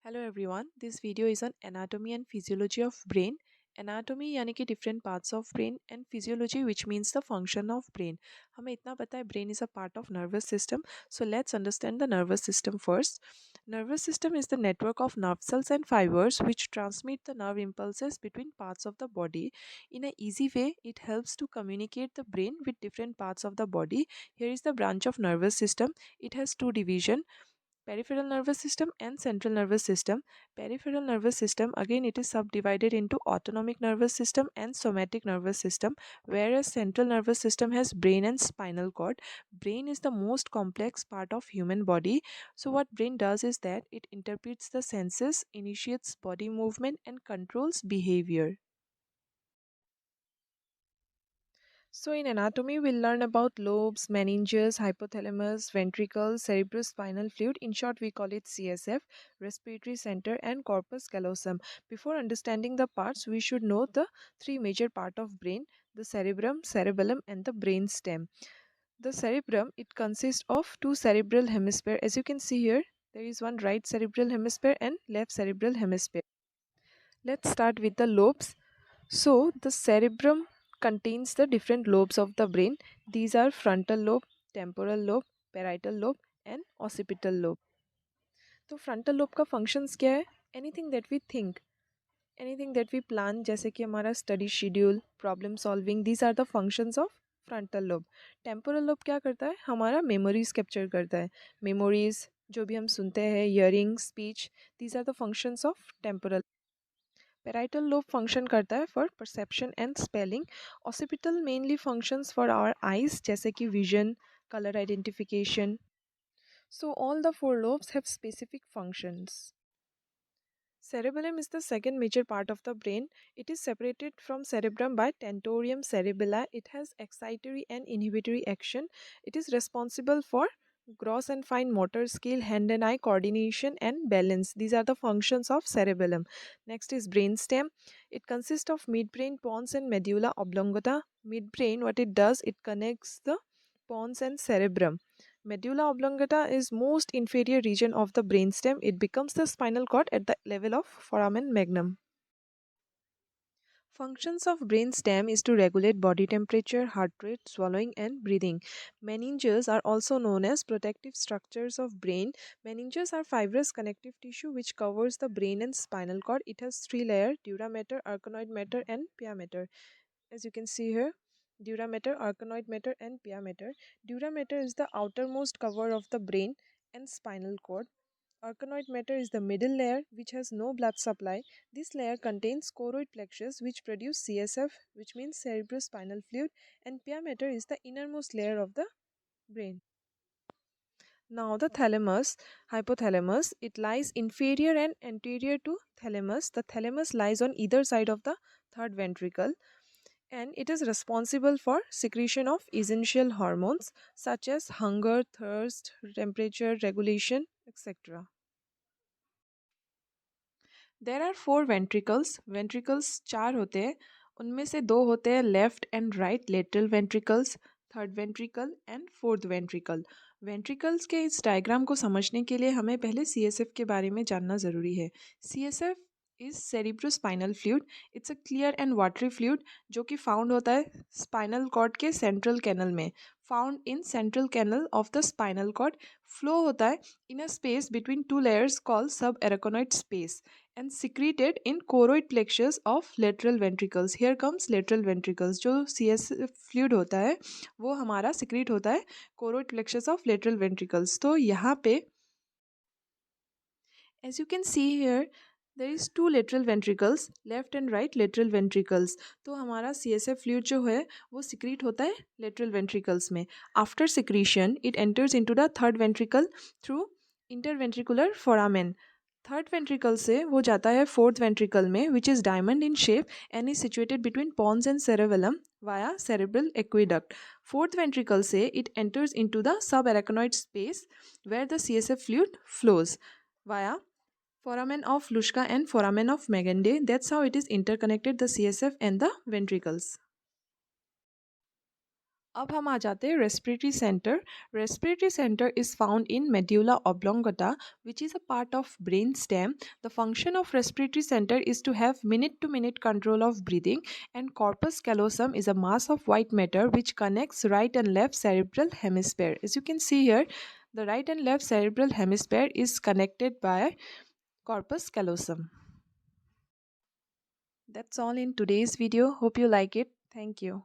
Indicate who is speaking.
Speaker 1: Hello everyone, this video is on anatomy and physiology of brain. Anatomy यानी कि different parts of brain and physiology which means the function of brain. हमें इतना पता है brain is a part of nervous system. So let's understand the nervous system first. Nervous system is the network of nerve cells and fibers which transmit the nerve impulses between parts of the body. In an easy way, it helps to communicate the brain with different parts of the body. Here is the branch of nervous system. It has two divisions, peripheral nervous system and central nervous system. Peripheral nervous system, again it is subdivided into autonomic nervous system and somatic nervous system, whereas central nervous system has brain and spinal cord. Brain is the most complex part of human body. So what brain does is that it interprets the senses, initiates body movement and controls behavior. So, in anatomy, we'll learn about lobes, meningers, hypothalamus, ventricles, cerebrospinal fluid. In short, we call it CSF, respiratory center, and corpus callosum. Before understanding the parts, we should know the three major part of brain: the cerebrum, cerebellum, and the brain stem. The cerebrum, it consists of two cerebral hemisphere. As you can see here, there is one right cerebral hemisphere and left cerebral hemisphere. Let's start with the lobes. So, the cerebrum contains the different lobes of the brain. These are frontal lobe, temporal lobe, parietal lobe and occipital lobe. तो frontal lobe का functions क्या है? Anything that we think, anything that we plan, जैसे कि हमारा study schedule, problem solving, these are the functions of frontal lobe. Temporal lobe क्या करता है? हमारा memories capture करता है. Memories जो भी हम सुनते हैं, hearing, speech, these are the functions of temporal. Parietal lobe function करता है for perception and spelling. Occipital mainly functions for our eyes जैसे कि vision, color identification. So all the four lobes have specific functions. Cerebellum is the second major part of the brain. It is separated from cerebrum by tentorium cerebelli. It has excitatory and inhibitory action. It is responsible for gross and fine motor skill, hand and eye coordination and balance. These are the functions of cerebellum. Next is brainstem. It consists of midbrain, pons and medulla oblongata. Midbrain, what it does, it connects the pons and cerebrum. Medulla oblongata is most inferior region of the brainstem. It becomes the spinal cord at the level of foramen magnum. Functions of brainstem is to regulate body temperature, heart rate, swallowing and breathing. Meningers are also known as protective structures of brain. Meningers are fibrous connective tissue which covers the brain and spinal cord. It has three layers: dura mater, arachnoid matter and pia mater. As you can see here, dura mater, arachnoid matter and pia mater. Dura mater is the outermost cover of the brain and spinal cord. Arachnoid matter is the middle layer which has no blood supply. This layer contains choroid plexus which produce CSF, which means cerebrospinal fluid, and pia mater is the innermost layer of the brain. Now the thalamus, hypothalamus, it lies inferior and anterior to thalamus. The thalamus lies on either side of the third ventricle, and it is responsible for secretion of essential hormones such as hunger, thirst, temperature regulation, etc. There are four ventricles. Ventricles चार होते हैं. उनमें से दो होते हैं left and right lateral ventricles, third ventricle and fourth ventricle. Ventricles के इस डायग्राम को समझने के लिए हमें पहले सीएसएफ के बारे में जानना ज़रूरी है. CSF is cerebrospinal fluid. It's a clear and watery fluid जो कि फाउंड होता है स्पाइनल कॉर्ड के सेंट्रल कैनल में. Found in central canal of the spinal cord. Flow होता है in a space between two layers called subarachnoid space and secreted in choroid plexus of lateral ventricles. Here comes lateral ventricles. जो CSF fluid होता है वो हमारा secrete होता है choroid plexus of lateral ventricles. तो यहाँ पे as you can see here there is two lateral ventricles, left and right lateral ventricles. तो हमारा CSF fluid जो है वो secrete होता है lateral ventricles में. After secretion it enters into the third ventricle through interventricular foramen. Third ventricle से वो जाता है फोर्थ वेंट्रिकल में which is diamond in shape and is situated between pons and cerebellum via cerebral aqueduct. Fourth ventricle से it enters into the subarachnoid space where the CSF fluid flows via foramen of Luschka and foramen of Megende. That's how it is interconnected, the CSF and the ventricles. अब हम आ जाते हैं respiratory centre. Respiratory centre is found in medulla oblongata, which is a part of brain stem. The function of respiratory center is to have minute to minute control of breathing, and corpus callosum is a mass of white matter which connects right and left cerebral hemisphere. As you can see here, the right and left cerebral hemisphere is connected by corpus callosum. That's all in today's video. Hope you like it. Thank you.